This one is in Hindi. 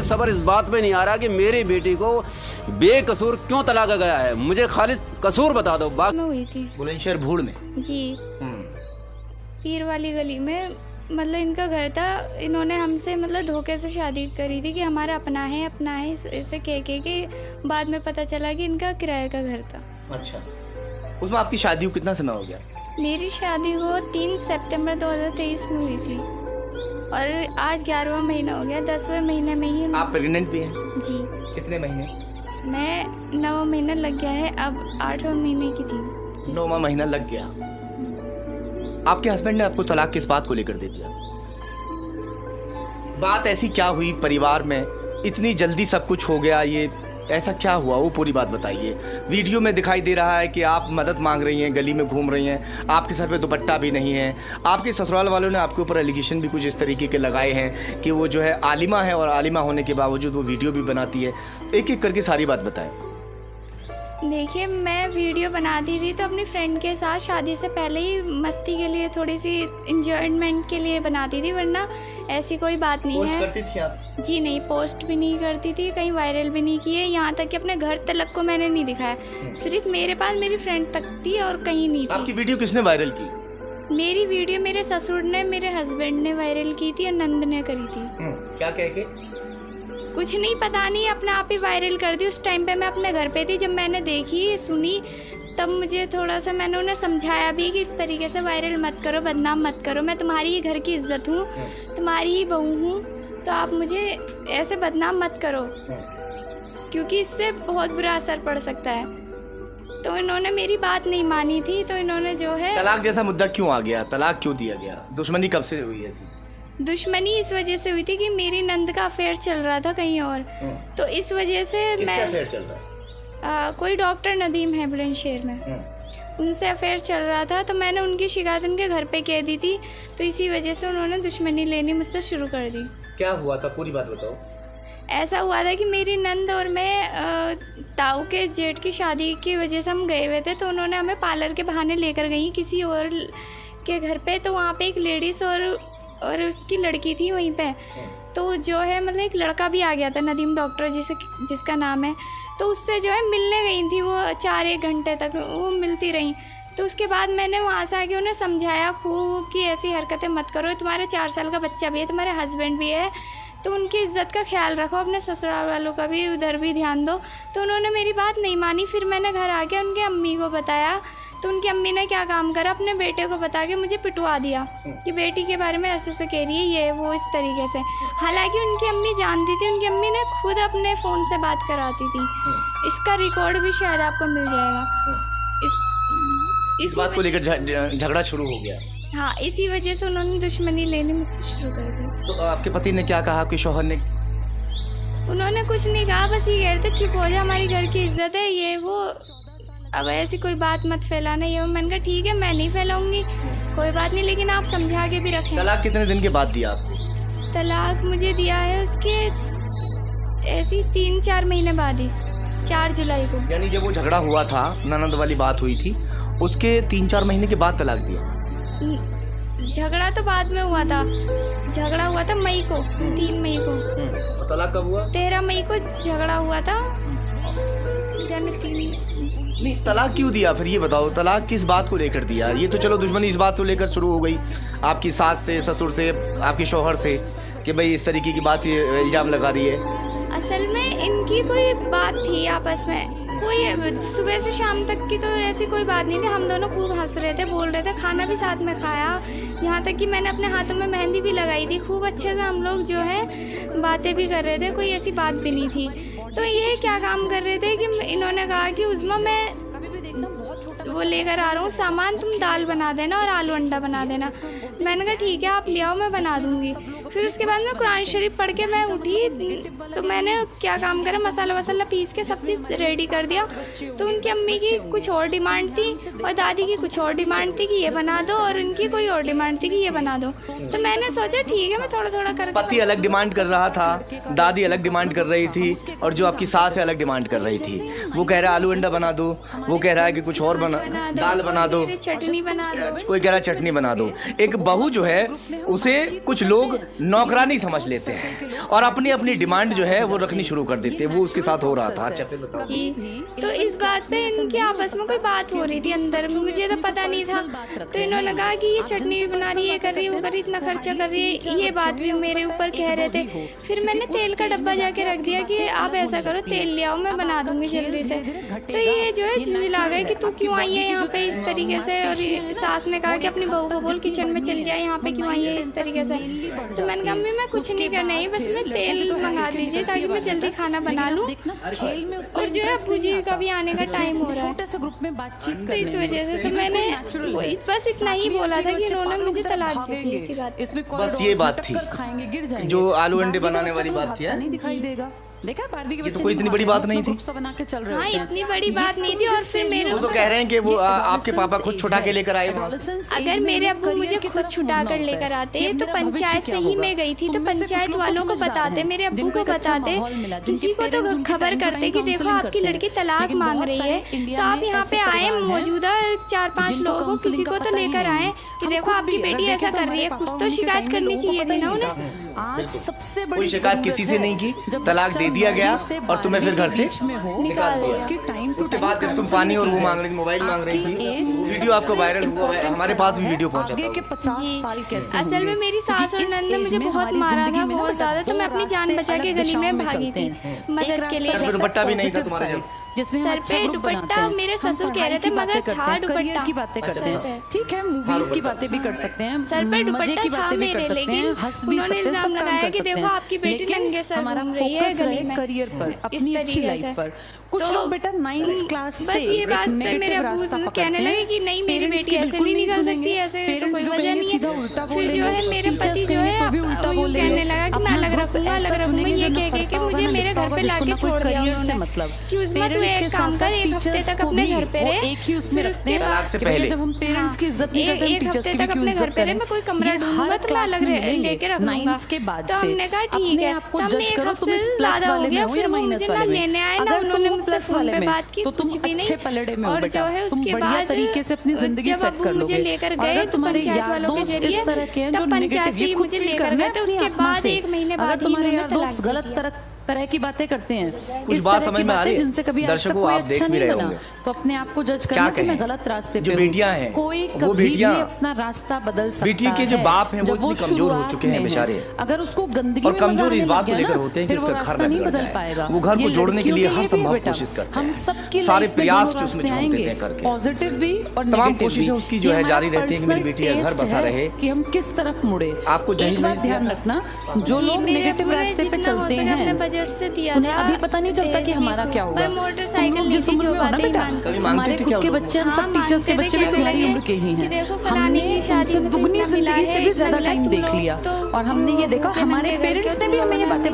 सबर इस बात पे नहीं आ रहा कि मेरी बेटी को बेकसूर क्यों तलाका गया है। मुझे खाली कसूर बता दो। में हुई थी बुलंदशहर भूड़ में जी, पीर वाली गली में। मतलब इनका घर था, इन्होंने हमसे मतलब धोखे से शादी करी थी कि हमारा अपना है इसे कह के बाद में पता चला कि इनका किराए का घर था। अच्छा, उसमें आपकी शादी को कितना समय हो गया? मेरी शादी को 3 सितंबर 2023 में हुई थी और आज 11वां महीना हो गया। 10वें महीने में ही आप प्रेग्नेंट भी हैं? जी। कितने महीने? मैं 9 महीना लग गया है, अब 8वें महीने की थी। 9वां महीना लग गया। आपके हस्बैंड ने आपको तलाक किस बात को लेकर दे दिया? बात ऐसी क्या हुई परिवार में, इतनी जल्दी सब कुछ हो गया, ये ऐसा क्या हुआ वो पूरी बात बताइए। वीडियो में दिखाई दे रहा है कि आप मदद मांग रही हैं, गली में घूम रही हैं, आपके सर पे दुपट्टा भी नहीं है। आपके ससुराल वालों ने आपके ऊपर एलिगेशन भी कुछ इस तरीके के लगाए हैं कि वो जो है आलिमा है और आलिमा होने के बावजूद वो वीडियो भी बनाती है। एक एक करके सारी बात बताएं। देखिए, मैं वीडियो बनाती थी तो अपनी फ्रेंड के साथ शादी से पहले ही मस्ती के लिए, थोड़ी सी इंजॉयमेंट के लिए बनाती थी, वरना ऐसी कोई बात नहीं है। पोस्ट करती थी आप? जी नहीं, पोस्ट भी नहीं करती थी, कहीं वायरल भी नहीं किए, यहाँ तक कि अपने घर तलक को मैंने नहीं दिखाया। सिर्फ मेरे पास मेरी फ्रेंड तक थी और कहीं नहीं थी। आपकी वीडियो किसने वायरल की? मेरी वीडियो मेरे ससुर ने, मेरे हस्बैंड ने वायरल की थी और नंद ने करी थी। क्या कह के? कुछ नहीं, पता नहीं, अपने आप ही वायरल कर दी। उस टाइम पे मैं अपने घर पे थी, जब मैंने देखी सुनी तब मुझे थोड़ा सा, मैंने उन्हें समझाया भी कि इस तरीके से वायरल मत करो, बदनाम मत करो, मैं तुम्हारी ही घर की इज्जत हूँ, तुम्हारी ही बहू हूँ, तो आप मुझे ऐसे बदनाम मत करो क्योंकि इससे बहुत बुरा असर पड़ सकता है। तो इन्होंने मेरी बात नहीं मानी थी, तो इन्होंने जो है तलाक जैसा मुद्दा क्यों आ गया? तलाक क्यों दिया गया? दुश्मनी कब से हुई ऐसी? दुश्मनी इस वजह से हुई थी कि मेरी नंद का अफेयर चल रहा था कहीं और, तो इस वजह से मैं अफेयर चल रहा है? कोई डॉक्टर नदीम है बुलंदशहर में, उनसे अफेयर चल रहा था, तो मैंने उनकी शिकायत उनके घर पे कह दी थी, तो इसी वजह से उन्होंने दुश्मनी लेनी मुझसे शुरू कर दी। क्या हुआ था, पूरी बात बताओ। ऐसा हुआ था कि मेरी नंद और मैं ताऊ के जेठ की शादी की वजह से हम गए हुए थे, तो उन्होंने हमें पार्लर के बहाने लेकर गई किसी और के घर पे, तो वहाँ पे एक लेडीज़ और उसकी लड़की थी वहीं पे, तो जो है मतलब एक लड़का भी आ गया था नदीम डॉक्टर जिसका नाम है, तो उससे जो है मिलने गई थी वो 4-1 घंटे तक वो मिलती रहीं। तो उसके बाद मैंने वहाँ से आके उन्हें समझाया खूब कि ऐसी हरकतें मत करो, तुम्हारे 4 साल का बच्चा भी है, तुम्हारे हस्बैंड भी है, तो उनकी इज़्ज़त का ख्याल रखो, अपने ससुराल वालों का भी उधर भी ध्यान दो। तो उन्होंने मेरी बात नहीं मानी। फिर मैंने घर आके उनकी अम्मी को बताया, तो उनकी अम्मी ने क्या काम करा, अपने बेटे को बता के मुझे पिटवा दिया कि बेटी के बारे में ऐसे ऐसे कह रही है, ये वो इस तरीके से। हालांकि उनकी अम्मी जानती थी, उनकी अम्मी ने खुद अपने फ़ोन से बात कराती थी, इसका रिकॉर्ड भी शायद आपको मिल जाएगा। इस बात को लेकर झगड़ा शुरू हो गया? हाँ, इसी वजह से उन्होंने दुश्मनी लेनी मुझसे शुरू कर दी। तो आपके पति ने क्या कहा, आपके शौहर ने? उन्होंने कुछ नहीं कहा, बस ये कह रहे थे चुप हो जा, हमारी घर की इज्जत है, ये वो, अब ऐसी कोई बात मत फैलाना। ये मैंने कहा ठीक है, मैं नहीं फैलाऊंगी, कोई बात नहीं, लेकिन आप समझा के भी रखें। तलाक कितने दिन के बाद दिया आपको? तलाक मुझे दिया है उसके ऐसी 3-4 महीने बाद ही, 4 जुलाई को। यानी जब वो झगड़ा हुआ था, ननद वाली बात हुई थी, उसके 3-4 महीने के बाद तलाक दिया? झगड़ा तो बाद में हुआ था, झगड़ा हुआ था मई को, 3 मई को। तलाक कब हुआ? 13 मई को झगड़ा हुआ था। नहीं, तलाक क्यों दिया फिर ये बताओ? तलाक किस बात को लेकर दिया? ये तो चलो दुश्मनी इस बात को लेकर शुरू हो गई आपकी सास से, ससुर से, आपके शौहर से, कि भाई इस तरीके की बात इल्जाम लगा रही है। असल में इनकी कोई बात थी आपस में, कोई सुबह से शाम तक की तो ऐसी कोई बात नहीं थी। हम दोनों खूब हंस रहे थे, बोल रहे थे, खाना भी साथ में खाया, यहाँ तक कि मैंने अपने हाथों में मेहंदी भी लगाई थी। खूब अच्छे से हम लोग जो है बातें भी कर रहे थे, कोई ऐसी बात भी नहीं थी। तो ये क्या काम कर रहे थे कि इन्होंने कहा कि उज़्मा मैं वो लेकर आ रहा हूँ सामान, तुम दाल बना देना और आलू अंडा बना देना। मैंने कहा ठीक है, आप ले आओ, मैं बना दूँगी। फिर उसके बाद मैं कुरान शरीफ पढ़ के मैं उठी, तो मैंने क्या काम करा, मसाला वसाला पीस के सब चीज़ रेडी कर दिया। तो उनकी अम्मी की कुछ और डिमांड थी और दादी की कुछ और डिमांड थी कि ये बना दो, और उनकी कोई और डिमांड थी कि ये बना दो। तो मैंने सोचा ठीक है, मैं थोड़ा थोड़ा कर। पति अलग डिमांड कर रहा था, दादी अलग डिमांड कर रही थी, और जो आपकी सास है अलग डिमांड कर रही थी। वो कह रहा है आलू अंडा बना दो, वो कह रहा है कि कुछ और दाल बना दो, चटनी बना दो, कोई कह रहा है चटनी बना दो। एक बहू जो है उसे कुछ लोग नौकरानी समझ लेते हैं और अपनी अपनी डिमांड जो है वो रखनी शुरू कर देते हैं। वो उसके साथ हो रहा था। अच्छा फिर बताओ। जी, तो इस बात पे इनकी आपस में कोई बात हो रही थी अंदर, मुझे तो पता नहीं था। तो इन्होंने कहा कि ये चटनी भी बना रही है, ये कर रही है, वो कर रही है, इतना खर्चा कर रही है, ये बात भी मेरे ऊपर कह रहे थे। फिर मैंने तेल का डब्बा जाके रख दिया कि आप ऐसा करो, तेल ले आओ, मैं बना दूंगी जल्दी से। तो ये जो है झुंझला गए कि तू क्यों आई है यहाँ पे इस तरीके से। और सास ने कहा कि अपनी बहू को बोल किचन में चल जाए, यहाँ पे क्यों आई है इस तरीके से। तो मैंने कहा मम्मी मैं कुछ नहीं करना है, बस मैं तेल मंगा दीजिए ताकि मैं जल्दी खाना बना लूँ। और जो है अब्बू जी का भी आने का टाइम हो रहा है, ग्रुप में बातचीत तो इस वजह से तो मैंने बस इतना ही बोला था कि इन्होंने मुझे तलाक दी थी इसी बात पे। बस ये बात थी खाएंगे गिर जाएंगे, जो आलू अंडे बनाने वाली बात थी। नहीं दिखाई देगा। देखा बारहवीं के ये तो बच्चे कोई इतनी बड़ी बात नहीं थी। ग्रुप सा बना के चल रहे हाँ, होते हैं। इतनी बड़ी बात नहीं थी। और फिर मेरे वो तो कह रहे हैं कि वो आपके पापा खुद छुटा के लेकर आए। अगर मेरे अब्बू मुझे खुद छुटा कर लेकर आते तो पंचायत से ही मैं गई थी, तो पंचायत वालों को बताते, मेरे अब्बू को बताते, किसी को तो खबर करते कि देखो आपकी लड़की तलाक मांग रही है। तो आप यहाँ पे आए, मौजूदा 4-5 लोगों को किसी को तो लेकर आए कि देखो आपकी बेटी ऐसा कर रही है, कुछ तो शिकायत करनी चाहिए थी ना उन्हें। आज सबसे बड़ी कोई शिकायत किसी से नहीं की, तलाक दे दिया गया और तुम्हें फिर घर से निकाल दिया। उसके टाइम उसके बाद जब तुम पानी और वो मांग रही थी, मोबाइल मांग रही थी, वीडियो आपको वायरल हुआ है, हमारे पास भी वीडियो पहुंचा आगे के था। 50 साल कैसे असल में मेरी सास और नंद ने मुझे बहुत मारा था, बहुत ज्यादा। तो मैं अपनी जान बचा के गली में भागी थी मदद के लिए। सर पे दुपट्टा भी नहीं था तुम्हारे जब? सर पे दुपट्टा मेरे ससुर कह रहे थे, मगर था दुपट्टा की बातें करते हैं, ठीक है, मूवीज की बातें भी कर सकते हैं, सर पे मजे दुपट्टा की था बातें भी कर मेरे, सकते हैं, लेकिन हंस भी उन्होंने सकते हैं, इल्जाम सब काम लगाया कर कि सकते देखो हैं। आपकी बेटी लेकिन नंगे सर हमारा घूम रही है फोकस गली रहे में करियर पर, इस अपनी अच्छी तरीके लाइफ से। पर। कुछ तो लोग बेटा 9th क्लास से बस ये बात से मेरे अब्बू कहने लगे कि नहीं मेरी बेटी ऐसे नहीं निकल सकती, ऐसे तो कोई वजह नहीं है। फिर जो है मेरे पति जो है यूं कहने लगा कि मैं अलग रखूंगा, अलग रखूंगा, ये कह के मुझे मेरे घर पे लाके छोड़ दिया उन्होंने। मतलब कि उसमें तू एक काम कर, एक हफ्ते तक अपने घर पे रहे, एक ही उसमें रखते हैं। तलाक से पहले जब हम पेरेंट्स की इज्जत नहीं करते, एक टीचर्स हफ्ते की भी तक क्यों अपने घर इज्जत पे रहे, करें? मैं कोई कमरा ढूंढूंगा तो मैं अलग लेके रखूंगा। 9th के बाद तो से हमने कहा ठीक है। आपको तब जज एक करो, हफ्ते तुम से प्लस ज्यादा हो वाले गया, में फिर हो वो या मुझे माइनस ना वाले में। लेने आए ना अगर उन्होंने तुम मुझसे प्लस फोन वाले पे में बात की, तो तुम कुछ भी नहीं। अच्छे पलड़े में हो और बेटा, जो है तुम उसके बढ़िया बाद तरीके से अपनी जिंदगी जब सेट अब्बू कर मुझे लोगे। लेकर और गए अगर तो तुम्हारे पंचायत यार वालों के दोस्त जरिए, इस तरह के हैं जो तब पंचायत नेगेटिव से ही ये खुद मुझे फील लेकर करना गए है थे। अपनी उसके आत्मा बाद से। 1 महीने अगर बाद ही तुम्हारे उन्होंने यार तलाक दोस्त दे गलत दिया। तरह की बातें करते हैं, कुछ इस बात तरह समझ की में आ बातें रही है? जिनसे कभी आज तक दर्शकों, कोई आप अच्छा देख भी नहीं रहे बना, होंगे। तो अपने आप को जज क्या करना कि मैं कहें? गलत रास्ते जो पे बेटियां हूँ। हैं, कोई वो कभी भी बेटियां, अपना रास्ता बदल सकता है। बेटी के जो बाप हैं वो जब इतनी कमजोर हो शुरुआत चुके हैं में बेचारे। अगर उसको गंदगी और में कमजोर मजा इस आने बात लग को गया लेकर ना, होते हैं कि फिर वो उसका घर रास्ता न नहीं बिगड़ बदल जाए। पाएगा। वो घर को ये जोड़ने के लिए लड़कियों हर भी संभव बेटा, कोशिश करते हम हैं। सबकी सारे लाइफ में प्रयास दोनों जो उसमें रास्ते झोंक देते हैं आएंगे, करके। पॉजिटिव भी और तमाम नेगेटिव कोशिशें भी। उसकी जो है ये जारी हमारा रहती है कि मेरी बेटी personal घर taste बसा है रहे। कि हम किस तरफ मुड़े। आपको एक दहेज बात नहीं दिया? ध्यान रखना, जो जी, लोग मेरे नेगेटिव पूरे रास्ते पे जितना हो चलते सके अपने हैं बजट से दिया उन्हें था अभी पता नहीं चलता कि दहेज हमारा भी। क्या होगा। पर मोटरसाइकिल तुम लोग ली जिस थी उम्र जो में हो ना बातें बेटा, मानते कभी थे। मांगते हमारे थे खुद क्या के वो लोग? बच्चे, हम हाँ, सब टीचर्स के मानते थे, बच्चे भी कहने तुम्हारी लगे उम्र के ही कि हैं। देखो फलानी हमने की शादी उनसे में तो दुगनी इतना मिला जिंदगी से है, भी इतना ज्यादा मिला, टाइम तुम देख लोग लिया तो और हमने ये देखा, के हमारे नंगे घर पेरेंट्स के ने भी तुम हमें ये लोगों बातें